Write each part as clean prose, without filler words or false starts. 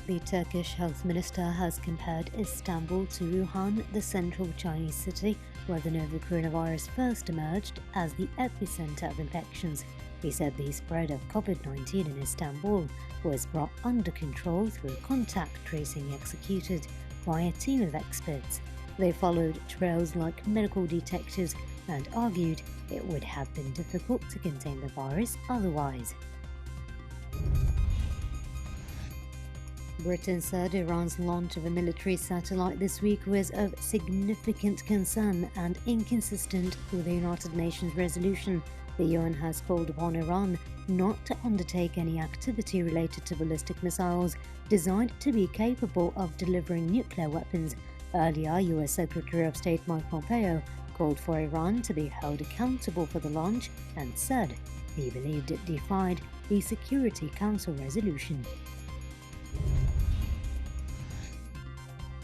The Turkish health minister has compared Istanbul to Wuhan, the central Chinese city where the novel coronavirus first emerged, as the epicenter of infections. He said the spread of COVID-19 in Istanbul was brought under control through contact tracing executed by a team of experts. They followed trails like medical detectives and argued it would have been difficult to contain the virus otherwise. Britain said Iran's launch of a military satellite this week was of significant concern and inconsistent with the United Nations resolution. The UN has called upon Iran not to undertake any activity related to ballistic missiles designed to be capable of delivering nuclear weapons. Earlier, US Secretary of State Mike Pompeo called for Iran to be held accountable for the launch and said he believed it defied the Security Council resolution.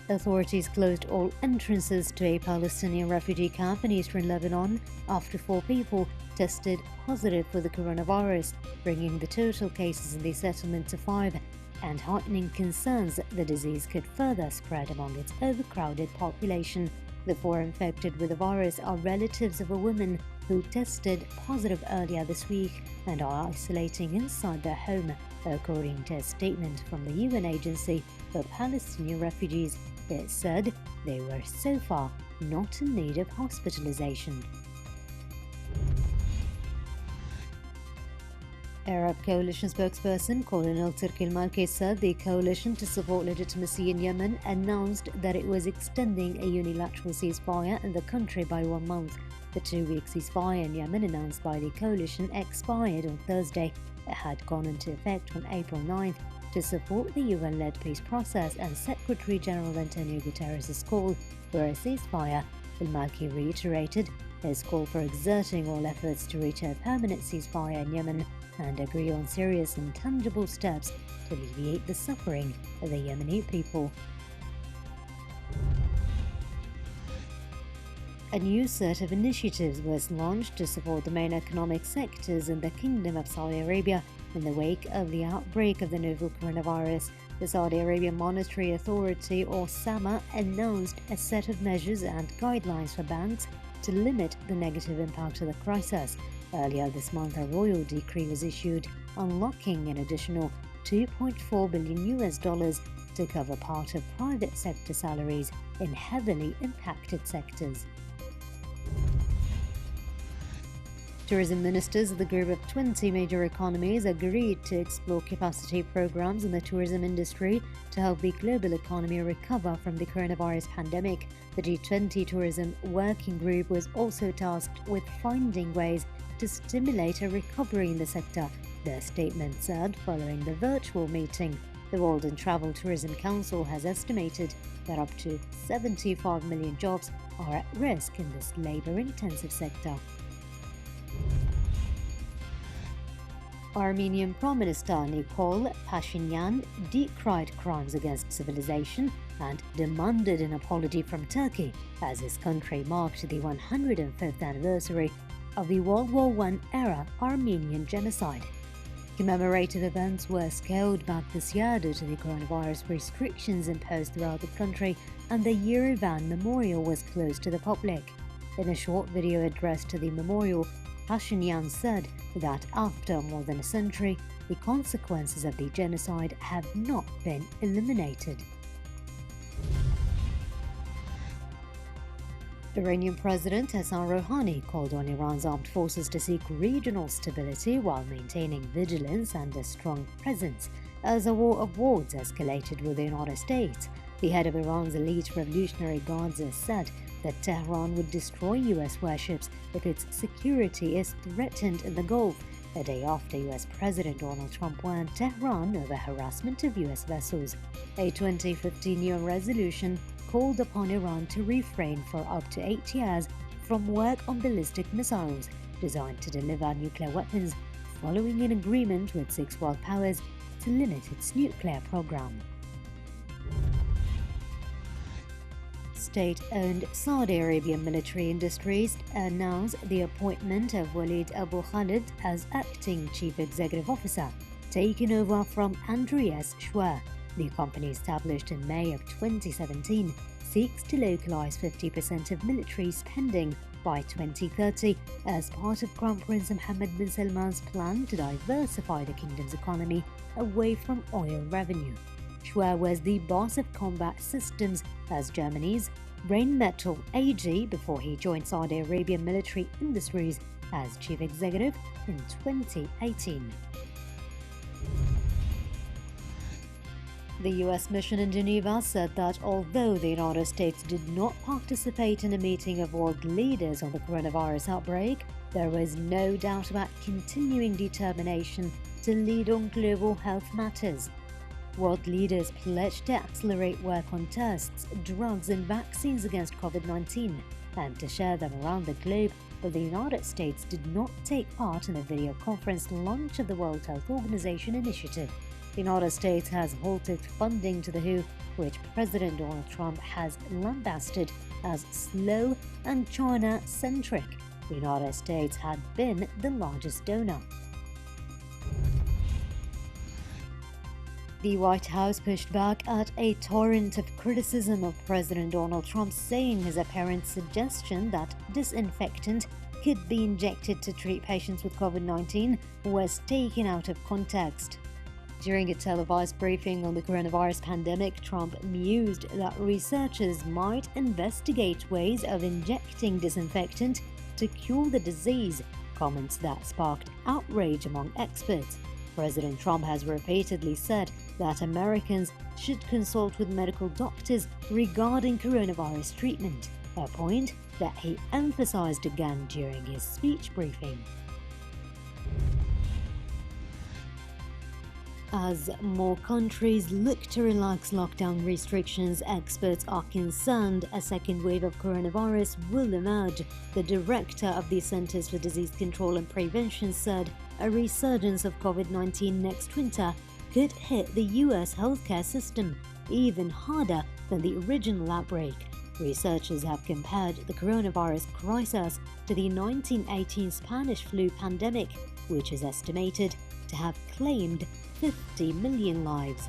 Authorities closed all entrances to a Palestinian refugee camp in eastern Lebanon after 4 people tested positive for the coronavirus, bringing the total cases in the settlement to 5 and heightening concerns that the disease could further spread among its overcrowded population. The 4 infected with the virus are relatives of a woman who tested positive earlier this week and are isolating inside their home, according to a statement from the UN Agency for Palestinian Refugees. It said they were so far not in need of hospitalization. Arab coalition spokesperson Colin Al-Turki Al-Malki said the coalition to support legitimacy in Yemen announced that it was extending a unilateral ceasefire in the country by 1 month. The 2-week ceasefire in Yemen announced by the coalition expired on Thursday. It had gone into effect on April 9th to support the UN-led peace process and Secretary-General Antonio Guterres' call for a ceasefire. Al-Malki reiterated his call for exerting all efforts to reach a permanent ceasefire in Yemen and agree on serious and tangible steps to alleviate the suffering of the Yemeni people. A new set of initiatives was launched to support the main economic sectors in the Kingdom of Saudi Arabia in the wake of the outbreak of the novel coronavirus. The Saudi Arabian Monetary Authority, or SAMA, announced a set of measures and guidelines for banks to limit the negative impact of the crisis. Earlier this month, a royal decree was issued unlocking an additional $2.4 billion to cover part of private sector salaries in heavily impacted sectors. Tourism ministers of the group of 20 major economies agreed to explore capacity programs in the tourism industry to help the global economy recover from the coronavirus pandemic. The G20 Tourism Working Group was also tasked with finding ways to stimulate a recovery in the sector, the statement said following the virtual meeting. The World and Travel Tourism Council has estimated that up to 75 million jobs are at risk in this labor-intensive sector. Armenian Prime Minister Nikol Pashinyan decried crimes against civilization and demanded an apology from Turkey as his country marked the 105th anniversary of the World War I era Armenian genocide. Commemorative events were scaled back this year due to the coronavirus restrictions imposed throughout the country, and the Yerevan Memorial was closed to the public. In a short video addressed to the memorial, Pashinyan said that after more than a century, the consequences of the genocide have not been eliminated. Iranian President Hassan Rouhani called on Iran's armed forces to seek regional stability while maintaining vigilance and a strong presence as a war of words escalated with the United States. The head of Iran's elite Revolutionary Guards has said that Tehran would destroy US warships if its security is threatened in the Gulf, a day after US President Donald Trump warned Tehran over harassment of US vessels. A 2015 UN resolution called upon Iran to refrain for up to 8 years from work on ballistic missiles designed to deliver nuclear weapons, following an agreement with 6 world powers to limit its nuclear program. State-owned Saudi Arabian Military Industries announced the appointment of Walid Abu Khalid as acting chief executive officer, taking over from Andreas Schwer. The company, established in May of 2017, seeks to localize 50% of military spending by 2030 as part of Crown Prince Mohammed bin Salman's plan to diversify the kingdom's economy away from oil revenue. Schwer was the boss of combat systems as Germany's Rheinmetall AG before he joined Saudi Arabian Military Industries as chief executive in 2018. The US mission in Geneva said that although the United States did not participate in a meeting of world leaders on the coronavirus outbreak, there was no doubt about continuing determination to lead on global health matters. World leaders pledged to accelerate work on tests, drugs and vaccines against COVID-19 and to share them around the globe, but the United States did not take part in the video conference launch of the World Health Organization initiative. The United States has halted funding to the WHO, which President Donald Trump has lambasted as slow and China-centric. The United States had been the largest donor. The White House pushed back at a torrent of criticism of President Donald Trump, saying his apparent suggestion that disinfectant could be injected to treat patients with COVID-19 was taken out of context. During a televised briefing on the coronavirus pandemic, Trump mused that researchers might investigate ways of injecting disinfectant to cure the disease, comments that sparked outrage among experts. President Trump has repeatedly said that Americans should consult with medical doctors regarding coronavirus treatment, a point that he emphasized again during his speech briefing. As more countries look to relax lockdown restrictions, experts are concerned a second wave of coronavirus will emerge. The director of the Centers for Disease Control and Prevention said a resurgence of COVID-19 next winter could hit the US healthcare system even harder than the original outbreak. Researchers have compared the coronavirus crisis to the 1918 Spanish flu pandemic, which is estimated to have claimed 50 million lives.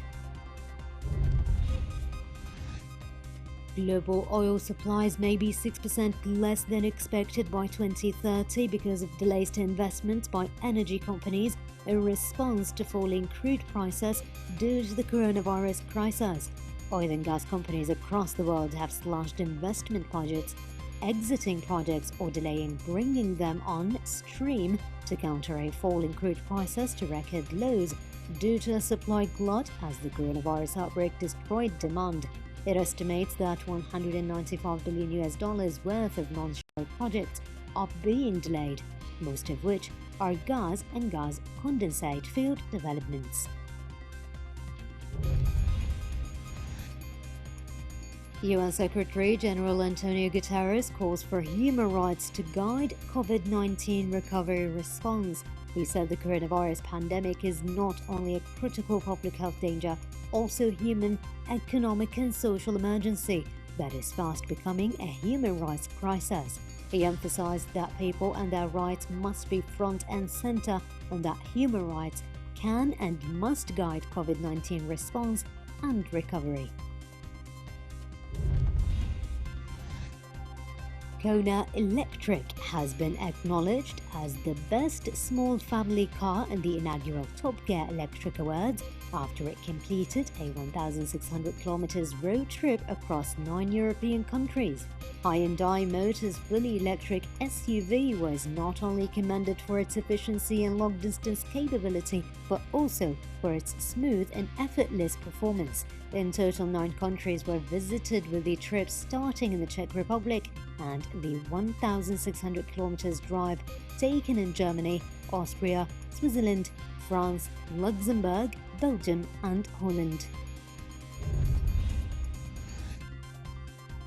Global oil supplies may be 6% less than expected by 2030 because of delays to investments by energy companies in response to falling crude prices due to the coronavirus crisis. Oil and gas companies across the world have slashed investment budgets, exiting projects or delaying bringing them on stream to counter a fall in crude prices to record lows due to a supply glut as the coronavirus outbreak destroyed demand. It estimates that $195 billion worth of non-shale projects are being delayed, most of which are gas and gas condensate field developments. UN Secretary General Antonio Guterres calls for human rights to guide COVID-19 recovery response. He said the coronavirus pandemic is not only a critical public health danger, also human, economic and social emergency that is fast becoming a human rights crisis. He emphasized that people and their rights must be front and center and that human rights can and must guide COVID-19 response and recovery. Kona Electric has been acknowledged as the best small family car in the inaugural Top Gear Electric Awards after it completed a 1,600 kilometers road trip across 9 European countries. Hyundai Motors' fully electric SUV was not only commended for its efficiency and long-distance capability, but also for its smooth and effortless performance. In total, 9 countries were visited, with the trip starting in the Czech Republic and the 1,600 kilometers drive taken in Germany, Austria, Switzerland, France, Luxembourg, Belgium and Holland.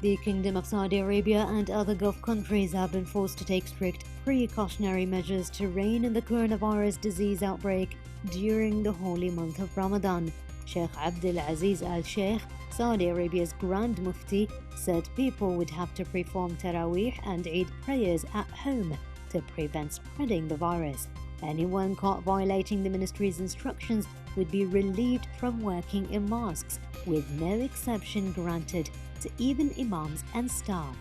The Kingdom of Saudi Arabia and other Gulf countries have been forced to take strict precautionary measures to rein in the coronavirus disease outbreak during the holy month of Ramadan. Sheikh Abdul Aziz Al Sheikh, Saudi Arabia's Grand Mufti, said people would have to perform Taraweeh and Eid prayers at home to prevent spreading the virus. Anyone caught violating the ministry's instructions would be relieved from working in mosques, with no exception granted to even imams and staff.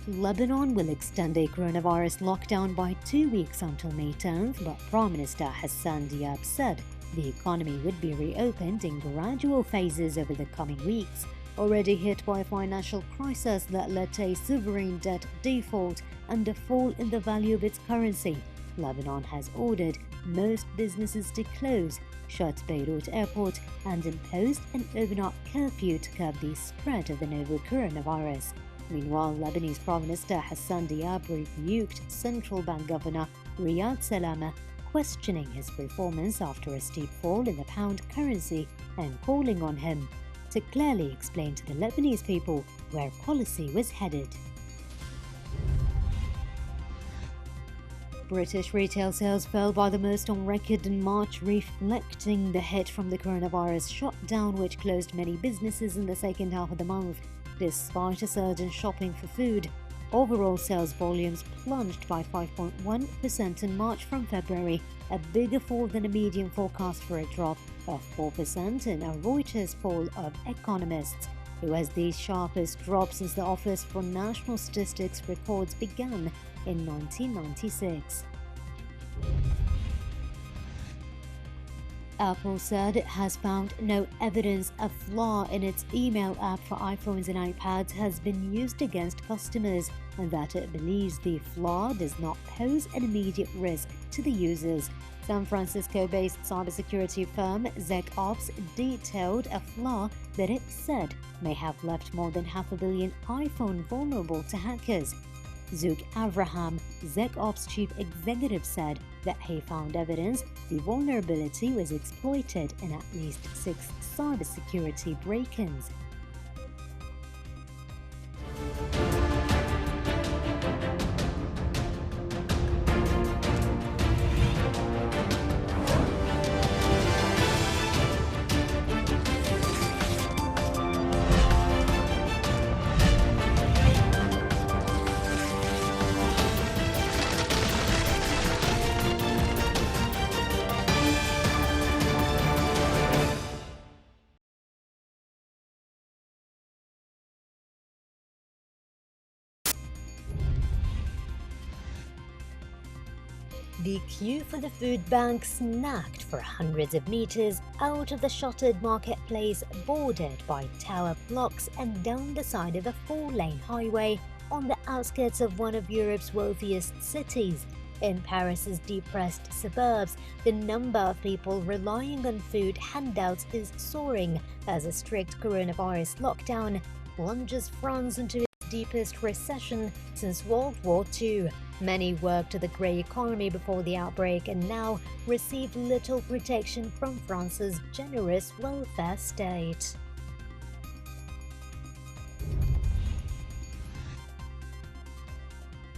Lebanon will extend a coronavirus lockdown by 2 weeks until May 10th, but Prime Minister Hassan Diab said the economy would be reopened in gradual phases over the coming weeks. Already hit by a financial crisis that led to a sovereign debt default and a fall in the value of its currency, Lebanon has ordered most businesses to close, shut Beirut airport, and imposed an overnight curfew to curb the spread of the novel coronavirus. Meanwhile, Lebanese Prime Minister Hassan Diab rebuked Central Bank Governor Riyad Salama, questioning his performance after a steep fall in the pound currency and calling on him to clearly explain to the Lebanese people where policy was headed. British retail sales fell by the most on record in March, reflecting the hit from the coronavirus shutdown, which closed many businesses in the second half of the month. Despite a surge in shopping for food, overall sales volumes plunged by 5.1% in March from February, a bigger fall than a median forecast for a drop of 4% in a Reuters poll of economists. It was the sharpest drop since the Office for National Statistics records began in 1996. Apple said it has found no evidence a flaw in its email app for iPhones and iPads has been used against customers, and that it believes the flaw does not pose an immediate risk to the users. San Francisco-based cybersecurity firm ZecOps detailed a flaw that it said may have left more than 500 million iPhone vulnerable to hackers. Zug Avraham, ZecOps chief executive, said that he found evidence the vulnerability was exploited in at least 6 cybersecurity break-ins. The queue for the food bank snacked for hundreds of meters out of the shuttered marketplace, bordered by tower blocks and down the side of a 4-lane highway on the outskirts of one of Europe's wealthiest cities. In Paris's depressed suburbs, the number of people relying on food handouts is soaring as a strict coronavirus lockdown plunges France into its deepest recession since World War II. Many worked the grey economy before the outbreak and now receive little protection from France's generous welfare state.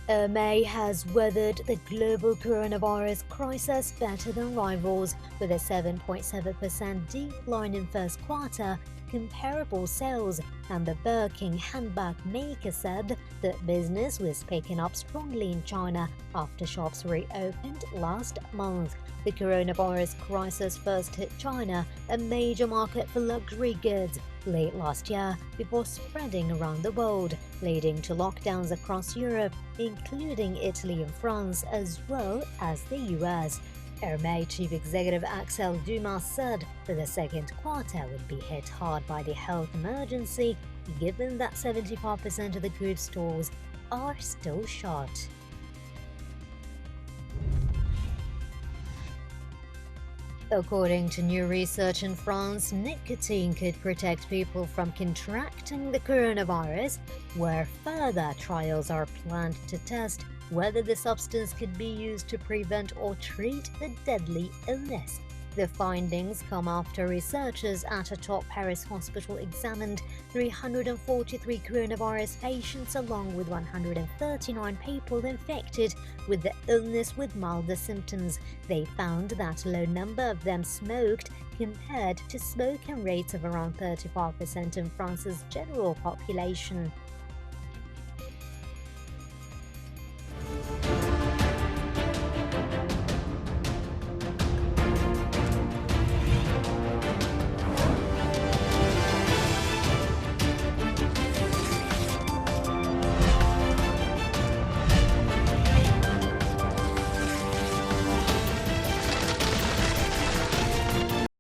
Hermès has weathered the global coronavirus crisis better than rivals, with a 7.7% decline in first quarter comparable sales, and the Birkin handbag maker said that business was picking up strongly in China after shops reopened last month. The coronavirus crisis first hit China, a major market for luxury goods, late last year before spreading around the world, leading to lockdowns across Europe, including Italy and France, as well as the US. Hermès chief executive Axel Dumas said that the second quarter would be hit hard by the health emergency, given that 75% of the group's stores are still shut. According to new research in France, nicotine could protect people from contracting the coronavirus, where further trials are planned to test whether the substance could be used to prevent or treat the deadly illness. The findings come after researchers at a top Paris hospital examined 343 coronavirus patients along with 139 people infected with the illness with milder symptoms. They found that a low number of them smoked compared to smoking rates of around 35% in France's general population.